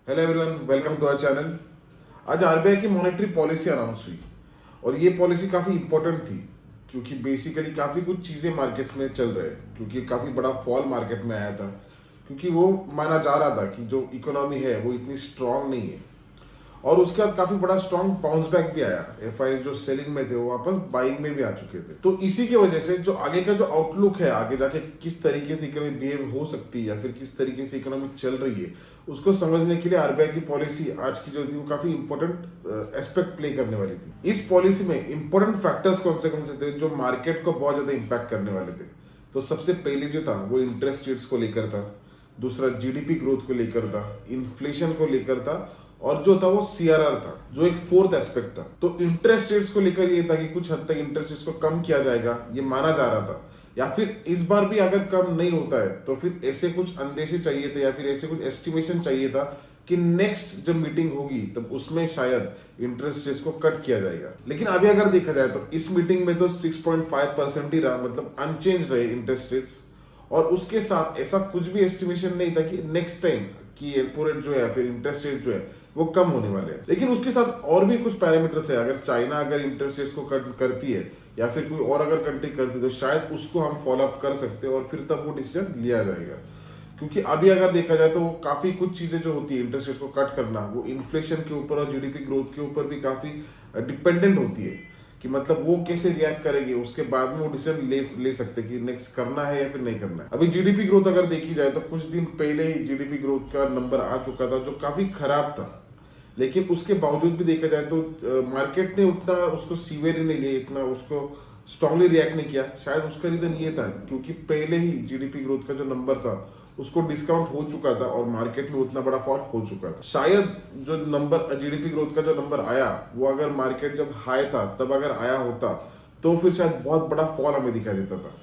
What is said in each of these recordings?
Hello everyone, welcome to our channel. आज RBI की monetary policy announce हुई और ये पॉलिसी काफ़ी इंपॉर्टेंट थी क्योंकि बेसिकली काफ़ी कुछ चीज़ें मार्केट्स में चल रहे हैं, क्योंकि काफ़ी बड़ा फॉल मार्केट में आया था क्योंकि वो माना जा रहा था कि जो इकोनॉमी है वो इतनी स्ट्रांग नहीं है। और उसके बाद काफी बड़ा स्ट्रॉन्ग बाउंस बैक भी आया। एफआई जो सेलिंग में थे वो वापस बाइंग में भी आ चुके थे। तो इसी की वजह से जो आगे का जो आउटलुक है, आगे जाके किस तरीके से इकोनॉमी बिहेव हो सकती है या फिर किस तरीके से इकोनॉमी चल रही है, उसको समझने के लिए आरबीआई की पॉलिसी आज की जो थी वो काफी इंपॉर्टेंट एस्पेक्ट प्ले करने वाली थी। इस पॉलिसी में इंपॉर्टेंट फैक्टर्स कौन से थे जो मार्केट को बहुत ज्यादा इंपैक्ट करने वाले थे। तो सबसे पहले जो था वो इंटरेस्ट रेट्स को लेकर था, दूसरा जीडीपी ग्रोथ को लेकर था, इन्फ्लेशन को लेकर था, और जो था वो सीआरआर था जो एक फोर्थ एस्पेक्ट था। तो इंटरेस्ट रेट्स को लेकर ये था कि कुछ हद तक इंटरेस्ट रेट्स को कम किया जाएगा, ये माना जा रहा था, या फिर इस बार भी अगर कम नहीं होता है तो फिर ऐसे कुछ अंदेशे चाहिए थे या फिर ऐसे कुछ एस्टिमेशन चाहिए था कि नेक्स्ट जब मीटिंग होगी तब उसमें शायद इंटरेस्ट रेट्स को कट किया जाएगा। लेकिन अभी अगर देखा जाए तो इस मीटिंग में तो 6.5% ही रहा, मतलब अनचेंज रहे इंटरेस्ट रेट्स। और उसके साथ ऐसा कुछ भी एस्टिमेशन नहीं था कि नेक्स्ट टाइम कि रेपो रेट जो है फिर इंटरेस्ट रेट जो है वो कम होने वाले हैं। लेकिन उसके साथ और भी कुछ पैरामीटर्स है। अगर चाइना अगर इंटरेस्ट रेट्स को कट करती है या फिर कोई और अगर कंट्री करती है तो शायद उसको हम फॉलो अप कर सकते हैं और फिर तब वो डिसीजन लिया जाएगा। क्योंकि अभी अगर देखा जाए तो काफी कुछ चीजें जो होती है इंटरेस्ट रेट को कट करना, वो इन्फ्लेशन के ऊपर और जीडीपी ग्रोथ के ऊपर भी काफी डिपेंडेंट होती है कि मतलब वो कैसे रिएक्ट करेंगे, उसके बाद में वो डिसीजन ले सकते कि नेक्स्ट करना है या फिर नहीं करना है। अभी जीडीपी ग्रोथ अगर देखी जाए तो कुछ दिन पहले ही जीडीपी ग्रोथ का नंबर आ चुका था जो काफी खराब था। लेकिन उसके बावजूद भी देखा जाए तो मार्केट ने उतना उसको सीवियर नहीं लिया, इतना उसको स्ट्रांगली रिएक्ट नहीं किया। शायद उसका रीजन ये था क्योंकि पहले ही जीडीपी ग्रोथ का जो नंबर था उसको डिस्काउंट हो चुका था और मार्केट में उतना बड़ा फॉल हो चुका था। शायद जो नंबर जीडीपी ग्रोथ का जो नंबर आया वो अगर मार्केट जब हाई था तब अगर आया होता तो फिर शायद बहुत बड़ा फॉल हमें दिखाई देता था।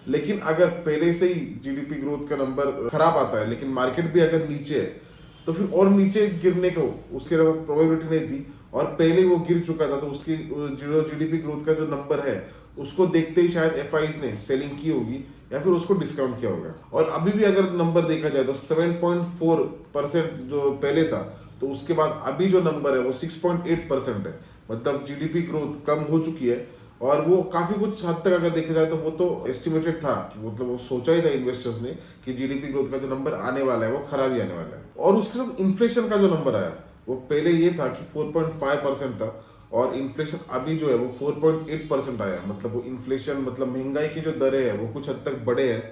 लेकिन अगर पहले से ही जीडीपी ग्रोथ का नंबर खराब आता है लेकिन मार्केट भी अगर नीचे है तो फिर और नीचे गिरने को उसके प्रोबेबिलिटी नहीं थी, और पहले वो गिर चुका था तो उसकी जो जीडीपी ग्रोथ का जो नंबर है उसको देखते ही शायद एफआईज ने सेलिंग की होगी या फिर उसको डिस्काउंट किया होगा। और अभी भी अगर नंबर देखा जाए तो 7.4% जो पहले था तो उसके बाद अभी जो नंबर है वो 6.8% है। मतलब जीडीपी ग्रोथ कम हो चुकी है और वो काफी कुछ हद तक अगर देखा जाए तो वो तो एस्टिमेटेड था, मतलब वो सोचा ही था इन्वेस्टर्स ने कि जीडीपी ग्रोथ का जो नंबर आने वाला है वो खराब ही आने वाला है। और उसके साथ इन्फ्लेशन का जो नंबर आया वो पहले ये था कि 4.5% था और इन्फ्लेशन अभी जो है वो 4.8% आया। मतलब वो इन्फ्लेशन मतलब महंगाई की जो दरें है वो कुछ हद तक बढ़े हैं।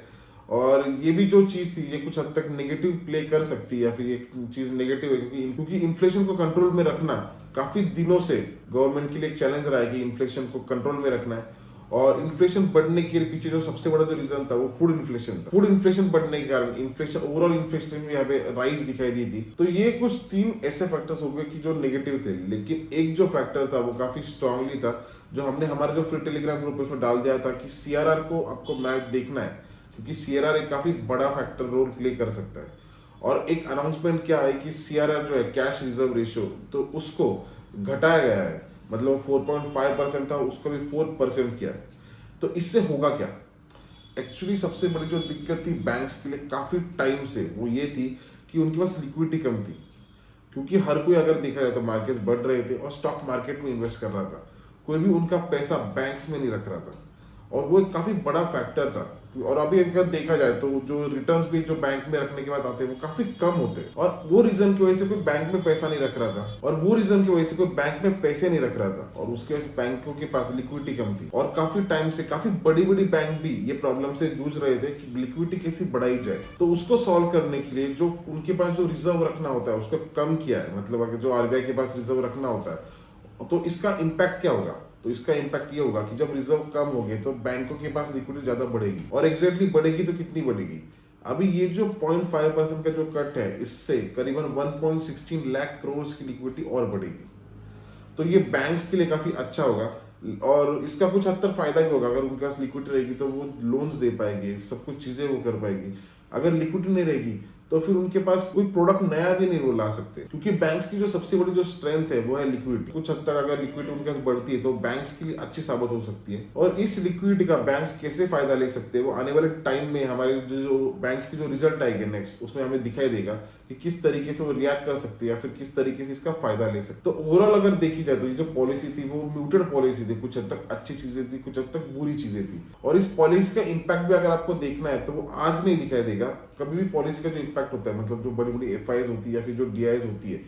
और ये भी जो चीज थी ये कुछ हद तक नेगेटिव प्ले कर सकती है या फिर ये चीज नेगेटिव है क्योंकि इन्फ्लेशन को कंट्रोल में रखना काफी दिनों से गवर्नमेंट के लिए एक चैलेंज रहा है कि इन्फ्लेशन को कंट्रोल में रखना है। और इन्फ्लेशन बढ़ने के पीछे जो सबसे बड़ा जो रीजन था वो फूड इन्फ्लेशन था। फूड इन्फ्लेशन बढ़ने के कारण इन्फ्लेशन ओवरऑल इन्फ्लेशन में यहाँ पे राइज दिखाई दी थी। तो ये कुछ 3 ऐसे फैक्टर्स हो गए कि जो नेगेटिव थे। लेकिन एक जो फैक्टर था वो काफी स्ट्रांगली था जो हमने हमारे जो फ्री टेलीग्राम ग्रुप उसमें डाल दिया था कि सीआरआर को आपको मैच देखना है क्योंकि सीआरआर एक काफी बड़ा फैक्टर रोल प्ले कर सकता है। और एक अनाउंसमेंट क्या है कि सीआरआर जो है कैश रिजर्व रेशियो तो उसको घटाया गया है। मतलब 4.5% था उसको भी 4% किया है। तो इससे होगा क्या? एक्चुअली सबसे बड़ी जो दिक्कत थी बैंक्स के लिए काफी टाइम से वो ये थी कि उनके पास लिक्विडिटी कम थी। क्योंकि हर कोई अगर देखा जाए तो मार्केट्स बढ़ रहे थे और स्टॉक मार्केट में इन्वेस्ट कर रहा था, कोई भी उनका पैसा बैंक्स में नहीं रख रहा था और वो एक काफी बड़ा फैक्टर था। और अभी अगर देखा जाए तो जो रिटर्न्स भी जो बैंक में रखने के बाद आते हैं वो काफी कम होते हैं और वो रीजन की वजह से कोई बैंक में पैसा नहीं रख रहा था और वो रीजन की वजह से कोई बैंक में पैसे नहीं रख रहा था और उसके वजह से बैंकों के पास लिक्विडिटी कम थी। और काफी टाइम से काफी बड़ी बड़ी बैंक भी ये प्रॉब्लम से जूझ रहे थे कि लिक्विडिटी कैसे बढ़ाई जाए। तो उसको सॉल्व करने के लिए जो उनके पास जो रिजर्व रखना होता है उसको कम किया है। मतलब अगर जो आरबीआई के पास रिजर्व रखना होता है तो इसका इम्पैक्ट क्या होगा? तो इसका इम्पैक्ट ये होगा कि जब रिजर्व कम हो गए तो बैंकों के पास लिक्विडिटी ज्यादा बढ़ेगी और एग्जैक्टली बढ़ेगी तो कितनी बढ़ेगी? अभी ये जो 0.5% का जो कट है इससे करीबन 1.16 लाख करोड़ की लिक्विडिटी और बढ़ेगी। तो ये बैंक्स के लिए काफी अच्छा होगा और इसका कुछ हद तक फायदा भी होगा। अगर उनके पास लिक्विडिटी रहेगी तो वो लोन्स दे पाएंगे, सब कुछ चीजें वो कर पाएगी। अगर लिक्विडिटी नहीं रहेगी तो फिर उनके पास कोई प्रोडक्ट नया भी नहीं वो ला सकते, क्योंकि बैंक्स की जो सबसे बड़ी जो स्ट्रेंथ है वो है लिक्विडिटी। कुछ हद तक अगर लिक्विडिटी उनके पास बढ़ती है तो बैंक्स की अच्छी साबित हो सकती है, और इस लिक्विडिटी का बैंक्स कैसे फायदा ले सकते हैं वो आने वाले टाइम में हमारे जो बैंक्स की जो रिजल्ट आएगी नेक्स्ट, उसमें हमें दिखाई देगा कि किस तरीके से वो रिएक्ट कर सकते हैं या फिर किस तरीके से इसका फायदा ले सकते। तो ओवरऑल अगर देखी जाए तो ये जो पॉलिसी थी वो म्यूटेड पॉलिसी थी, कुछ हद तक अच्छी चीजें थी, कुछ हद तक बुरी चीजें थी। और इस पॉलिसी का इम्पैक्ट भी अगर आपको देखना है तो वो आज नहीं दिखाई देगा, कभी भी पॉलिसी का जो इम्पैक्ट होता है, मतलब जो बड़ी बड़ी एफआईआई होती है या फिर जो डीआईज होती है,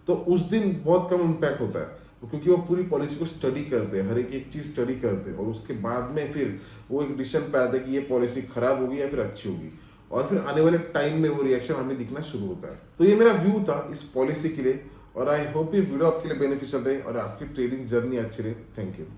तो उस दिन बहुत कम इम्पैक्ट होता है, क्योंकि वो पूरी पॉलिसी को स्टडी करते हैं, हर एक चीज स्टडी करते हैं, और उसके बाद में फिर वो एक डिसीजन पे आते हैं कि ये पॉलिसी खराब होगी या फिर अच्छी होगी, और फिर आने वाले टाइम में वो रिएक्शन हमें दिखना शुरू होता है। तो ये मेरा व्यू था इस पॉलिसी के लिए, और आई होप ये वीडियो आपके लिए बेनिफिशियल रहे और आपकी ट्रेडिंग जर्नी अच्छी रहे। Thank you.